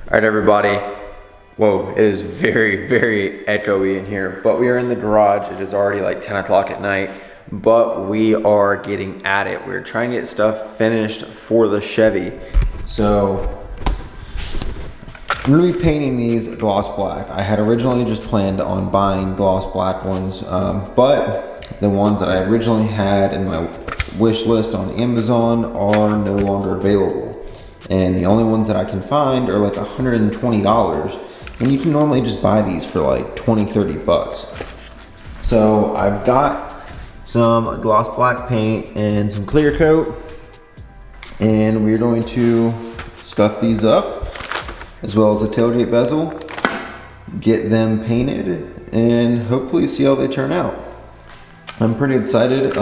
All right, everybody. Whoa, it is very, very echoey in here, but we are in the garage. It is already like 10 o'clock at night, but we are getting at it. We're trying to get stuff finished for the Chevy. So I'm gonna be painting these gloss black. I had originally just planned on buying gloss black ones, but the ones that I originally had in my wish list on Amazon are no longer available. And the only ones that I can find are like $120. And you can normally just buy these for like 20, 30 bucks. So I've got some gloss black paint and some clear coat. And we're going to scuff these up, as well as the tailgate bezel, get them painted, and hopefully see how they turn out. I'm pretty excited.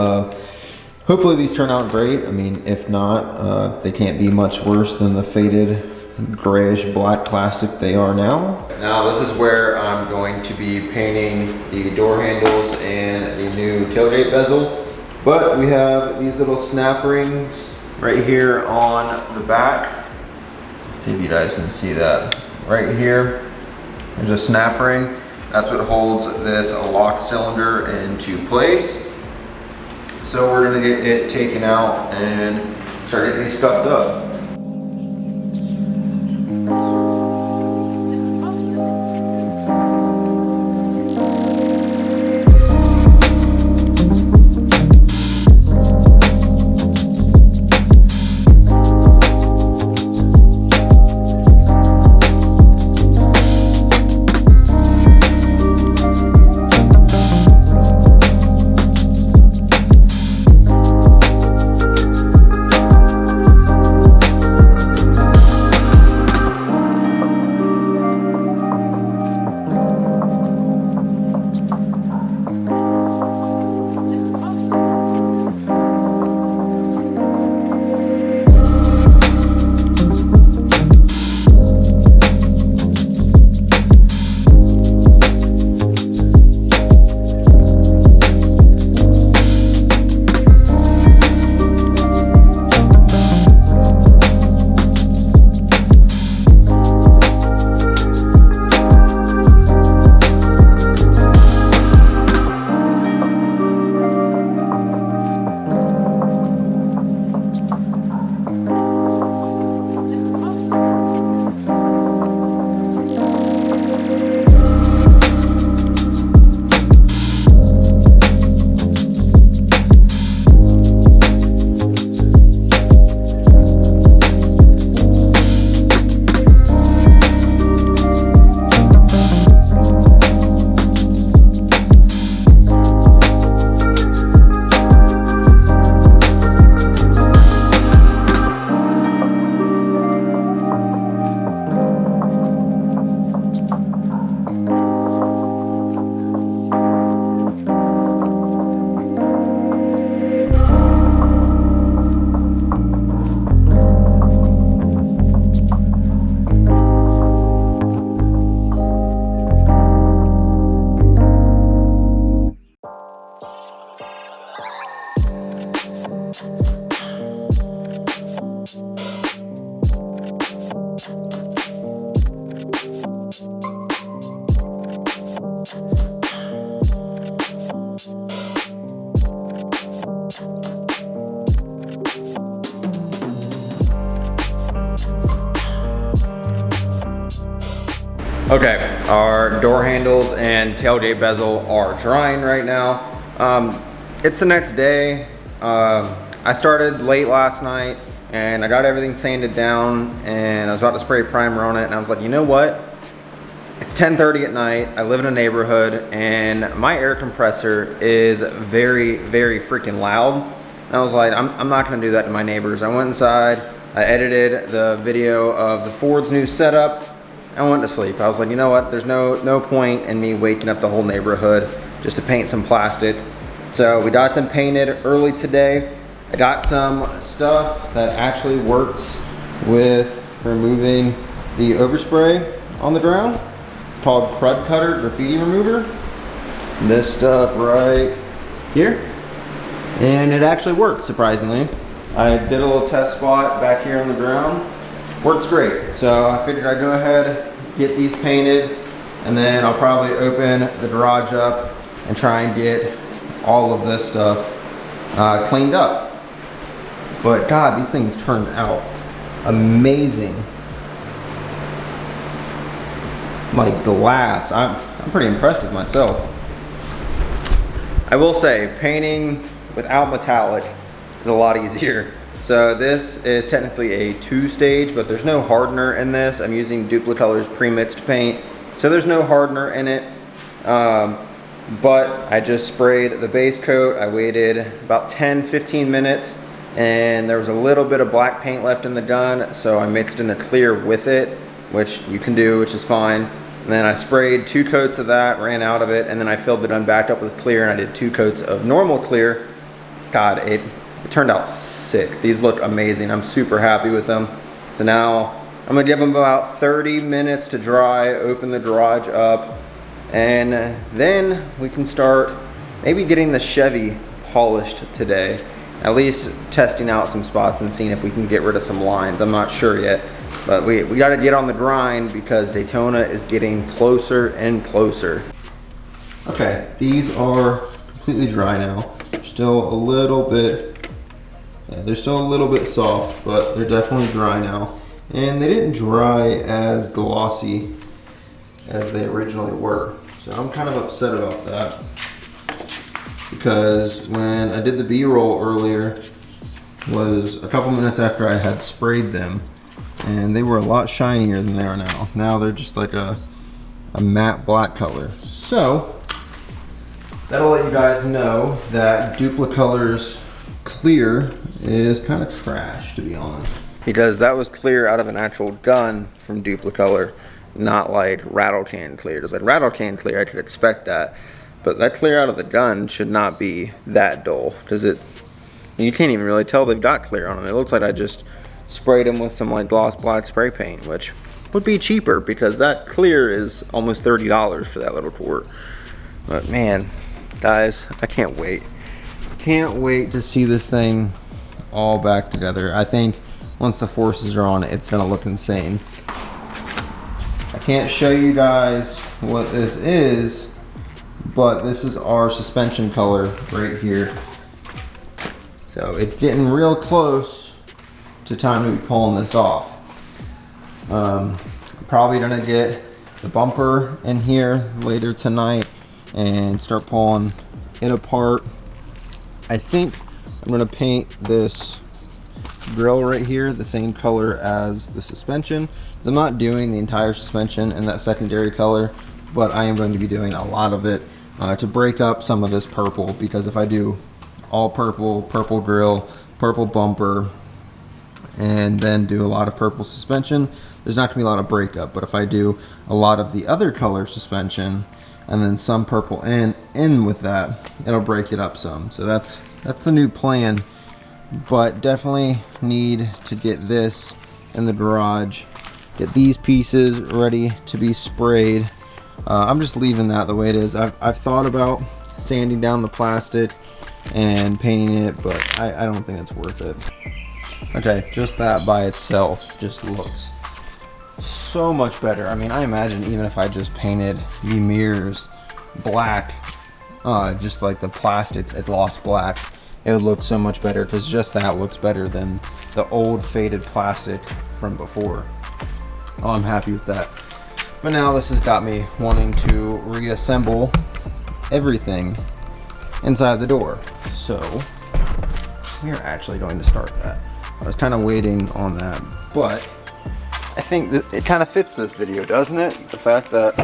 Hopefully these turn out great. I mean, if not, they can't be much worse than the faded grayish black plastic they are now. Now this is where I'm going to be painting the door handles and the new tailgate bezel. But we have these little snap rings right here on the back. See if you guys can see that. Right here, there's a snap ring. That's what holds this locked cylinder into place. So we're gonna get it taken out and start getting these scuffed up. Okay, our door handles and tailgate bezel are drying right now. It's the next day. I started late last night and I got everything sanded down and I was about to spray primer on it, and I was like, you know what? It's 10:30 at night. I live in a neighborhood and my air compressor is very, very freaking loud. And I was like, I'm not gonna do that to my neighbors. I went inside, I edited the video of the Ford's new setup. I went to sleep. I was like, you know what? There's no point in me waking up the whole neighborhood just to paint some plastic. So we got them painted early today. I got some stuff that actually works with removing the overspray on the ground, called Crud Cutter Graffiti Remover. This stuff right here. And it actually worked, surprisingly. I did a little test spot back here on the ground. Works great. So I figured I'd go ahead, get these painted, and then I'll probably open the garage up and try and get all of this stuff cleaned up. But God, these things turned out amazing. Like glass, I'm pretty impressed with myself. I will say, painting without metallic is a lot easier. So this is technically a 2-stage, but there's no hardener in this. I'm using Duplicolor's pre-mixed paint, so there's no hardener in it. But I just sprayed the base coat. I waited about 10-15 minutes, and there was a little bit of black paint left in the gun, so I mixed in the clear with it, which you can do, which is fine. And then I sprayed 2 coats of that, ran out of it, and then I filled the gun back up with clear, and I did 2 coats of normal clear. God, it turned out sick. These look amazing. I'm super happy with them. So now I'm gonna give them about 30 minutes to dry, open the garage up, and then we can start maybe getting the Chevy polished today. At least testing out some spots and seeing if we can get rid of some lines. I'm not sure yet, but we gotta get on the grind because Daytona is getting closer and closer. Okay, these are completely dry now. Still a little bit, they're still a little bit soft, but they're definitely dry now. And they didn't dry as glossy as they originally were. So I'm kind of upset about that, because when I did the B-roll earlier was a couple minutes after I had sprayed them, and they were a lot shinier than they are now. Now they're just like a matte black color. So that'll let you guys know that Duplicolor's clear is kind of trash, to be honest. Because that was clear out of an actual gun from Duplicolor, not like rattle can clear. Because like rattle can clear, I could expect that. But that clear out of the gun should not be that dull. Because you can't even really tell they've got clear on them. It looks like I just sprayed them with some like gloss black spray paint, which would be cheaper because that clear is almost $30 for that little quart. But man, guys, I can't wait. Can't wait to see this thing all back together. I think once the forces are on, it's gonna look insane. I can't show you guys what this is, but this is our suspension color right here. So it's getting real close to time to be pulling this off. I'm probably gonna get the bumper in here later tonight and start pulling it apart. I think I'm gonna paint this grill right here the same color as the suspension. I'm not doing the entire suspension in that secondary color, but I am going to be doing a lot of it to break up some of this purple, because if I do all purple, purple grill, purple bumper, and then do a lot of purple suspension, there's not gonna be a lot of breakup. But if I do a lot of the other color suspension and then some purple in with that, it'll break it up some. So that's the new plan. But definitely need to get this in the garage, get these pieces ready to be sprayed. I'm just leaving that the way it is. I've thought about sanding down the plastic and painting it, but I don't think it's worth it. Okay, just that by itself just looks so much better. I mean, I imagine even if I just painted the mirrors black, just like the plastics at gloss black, it would look so much better, because just that looks better than the old faded plastic from before. Oh, I'm happy with that. But now this has got me wanting to reassemble everything inside the door. So we are actually going to start that. I was kind of waiting on that, but I think that it kind of fits this video, doesn't it? The fact that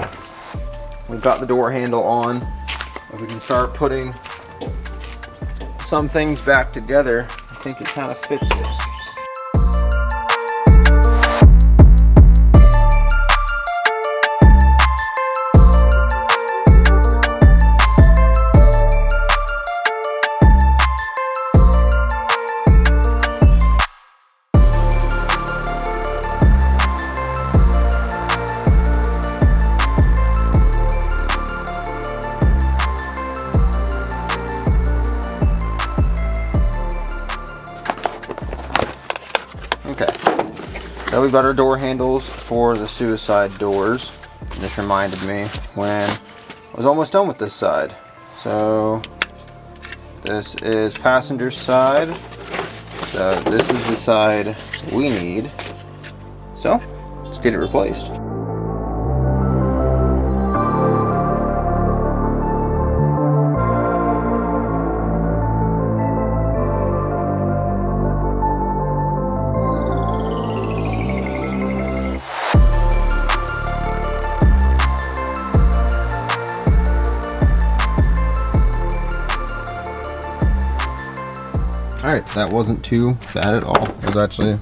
we've got the door handle on, and we can start putting some things back together. I think it kind of fits it. we've got our door handles for the suicide doors. And this reminded me when I was almost done with this side. So this is passenger side. So this is the side we need. So let's get it replaced. Alright, that wasn't too bad at all. It was actually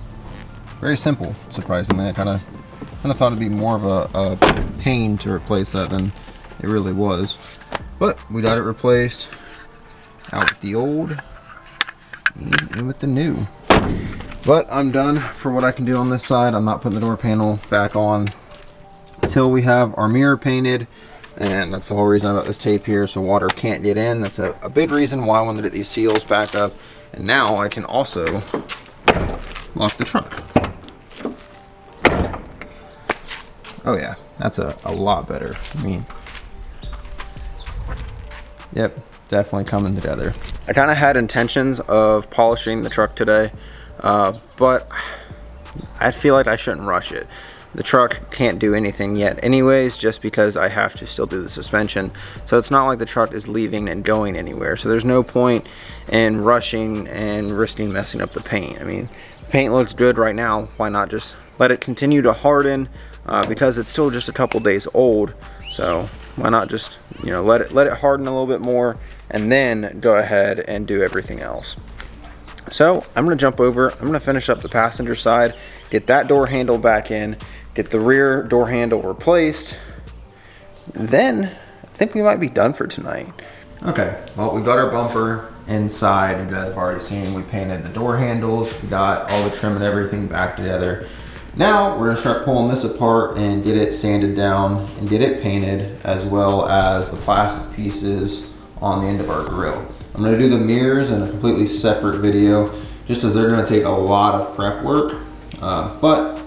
very simple, surprisingly. I kind of thought it'd be more of a pain to replace that than it really was. But we got it replaced. Out with the old, in with the new. But I'm done for what I can do on this side. I'm not putting the door panel back on until we have our mirror painted. And that's the whole reason about this tape here, so water can't get in. That's a big reason why I wanted to get these seals back up. And now I can also lock the truck. Oh yeah, that's a lot better. I mean, yep, definitely coming together. I kind of had intentions of polishing the truck today, but I feel like I shouldn't rush it. The truck can't do anything yet anyways, just because I have to still do the suspension. So it's not like the truck is leaving and going anywhere. So there's no point in rushing and risking messing up the paint. I mean, the paint looks good right now. Why not just let it continue to harden, because it's still just a couple days old. So why not just, you know, let it harden a little bit more and then go ahead and do everything else. So I'm gonna jump over, I'm gonna finish up the passenger side, get that door handle back in, get the rear door handle replaced, then I think we might be done for tonight. Okay, well, we got our bumper inside. You guys have already seen we painted the door handles, we got all the trim and everything back together. Now we're gonna start pulling this apart and get it sanded down and get it painted, as well as the plastic pieces on the end of our grill. I'm gonna do the mirrors in a completely separate video, just as they're gonna take a lot of prep work. But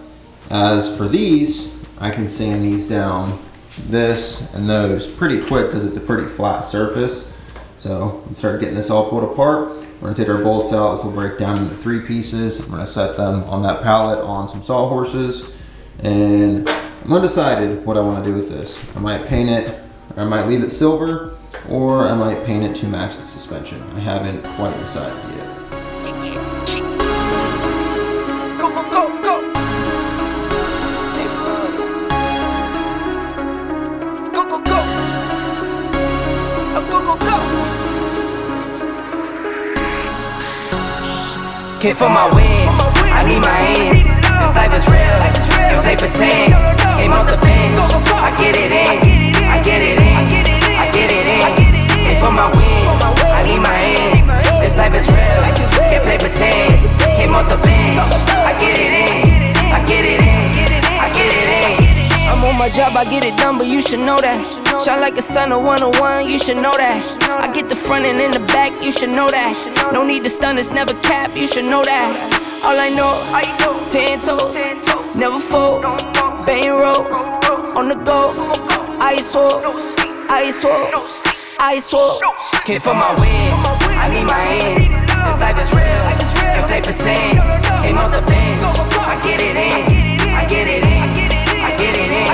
as for these, I can sand these down, this and those, pretty quick because it's a pretty flat surface. So let's start getting this all pulled apart. We're gonna take our bolts out. This will break down into 3 pieces. I'm gonna set them on that pallet on some sawhorses, and I'm undecided what I want to do with this. I might paint it, or I might leave it silver, or I might paint it to match the suspension. I haven't quite decided yet. Came for my wins, I need my ends. This life is real, if they pretend. Came off the bench, I get it in, I get it in, I get it in. Came for my wins, I need my ends. This life is real, can't play pretend. Came off the bench, I get it in, I get it in, I get it in. I'm on my job, I get it done, but you should know that. Shine like a sun of 101, you should know that. I get the front and in the back, you should know that. No need to stun, it's never cap, you should know that. All I know, 10 toes, never fold. Bang roll, on the go. Ice wall, ice wall, ice wall. Came for my wins, I need my ends. This life is real, if they pretend. Came off the bench, I get it in, I get it in, I get it in.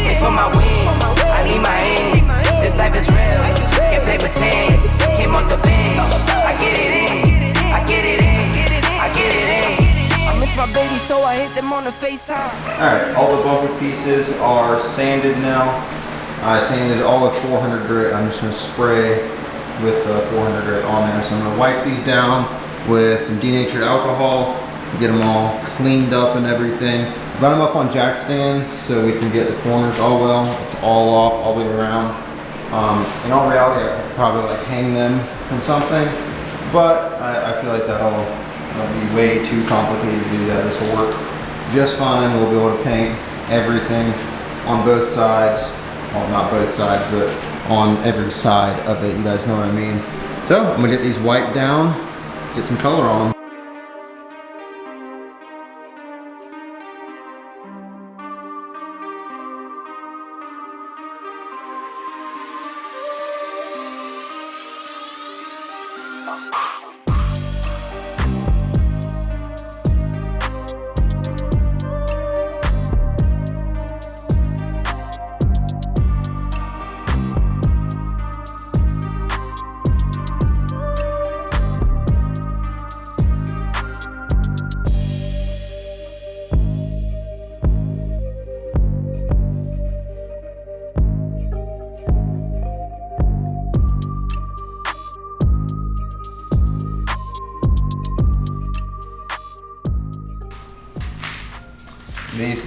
Came for my wins, I need my ends. This life is real, if they pretend. Came off the bench, I get it in, I get it in, I get it in. I miss my baby, so I hit them on the FaceTime. Alright, all the bumper pieces are sanded now. I sanded all with 400 grit. I'm just going to spray with the 400 grit on there. So I'm going to wipe these down with some denatured alcohol, get them all cleaned up and everything. Run them up on jack stands so we can get the corners all well. It's all off all the way around. In all reality, I could probably like hang them from something, but I feel like that'll be way too complicated to do that. This will work just fine. We'll be able to paint everything on both sides. Well, not both sides, but on every side of it. You guys know what I mean. So I'm gonna get these wiped down, get some color on them.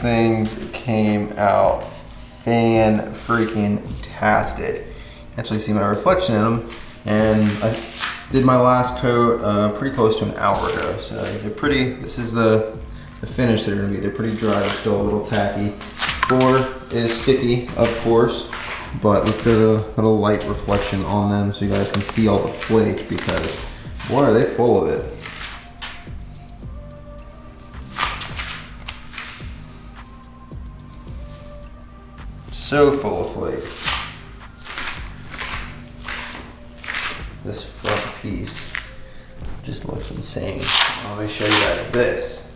things came out fan-freaking-tastic. Actually see my reflection in them, and I did my last coat pretty close to an hour ago. So they're pretty, this is the finish they're gonna be. They're pretty dry, they're still a little tacky. 4 is sticky, of course, but let's do a little light reflection on them so you guys can see all the flake, because boy, are they full of it. So full of flake. This front piece just looks insane. Let me show you guys this.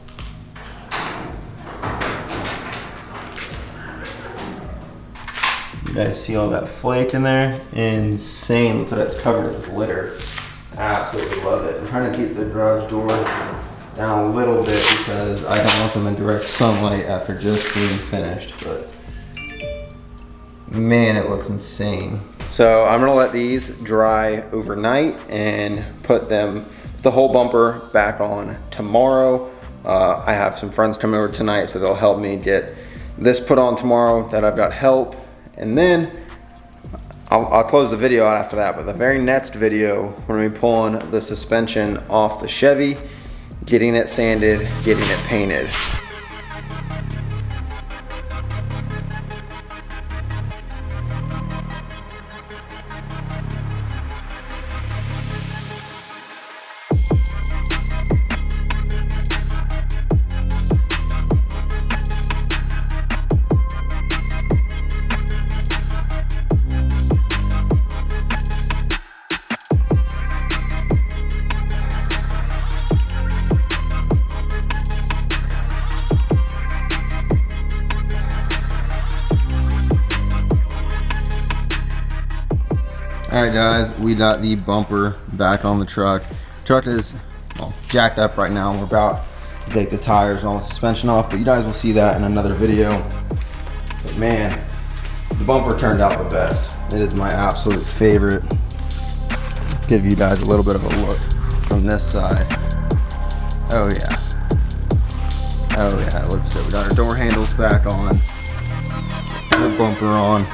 You guys see all that flake in there? Insane. Look at that, it's covered in glitter. Absolutely love it. I'm trying to keep the garage door down a little bit because I don't want them in direct sunlight after just being finished, but man, it looks insane. So I'm gonna let these dry overnight and put the whole bumper back on tomorrow. I have some friends coming over tonight, so they'll help me get this put on tomorrow that I've got help. And then I'll close the video out after that, but the very next video, we're gonna be pulling the suspension off the Chevy, getting it sanded, getting it painted. All right guys, we got the bumper back on the truck. Truck is jacked up right now. We're about to take the tires and all the suspension off, but you guys will see that in another video. But man, the bumper turned out the best. It is my absolute favorite. Give you guys a little bit of a look from this side. Oh yeah. Oh yeah, it looks good. We got our door handles back on, our bumper on.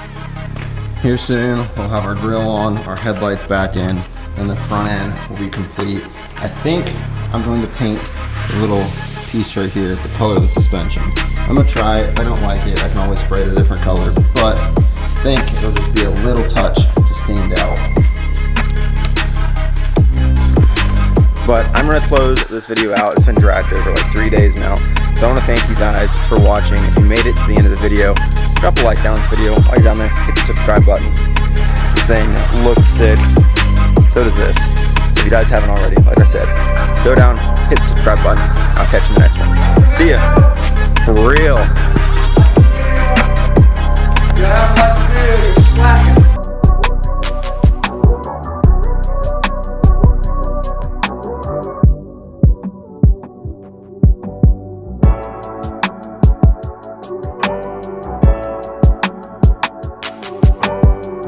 Here soon, we'll have our grill on, our headlights back in, and the front end will be complete. I think I'm going to paint a little piece right here, the color of the suspension. I'm gonna try it. If I don't like it, I can always spray it a different color, but I think it'll just be a little touch to stand out. But I'm gonna close this video out. It's been dragged over like 3 days now. So I wanna thank you guys for watching. If you made it to the end of the video, drop a like down this video. While you're down there, hit the subscribe button. This thing looks sick. So does this. If you guys haven't already, like I said, go down, hit the subscribe button. I'll catch you in the next one. See ya. For real.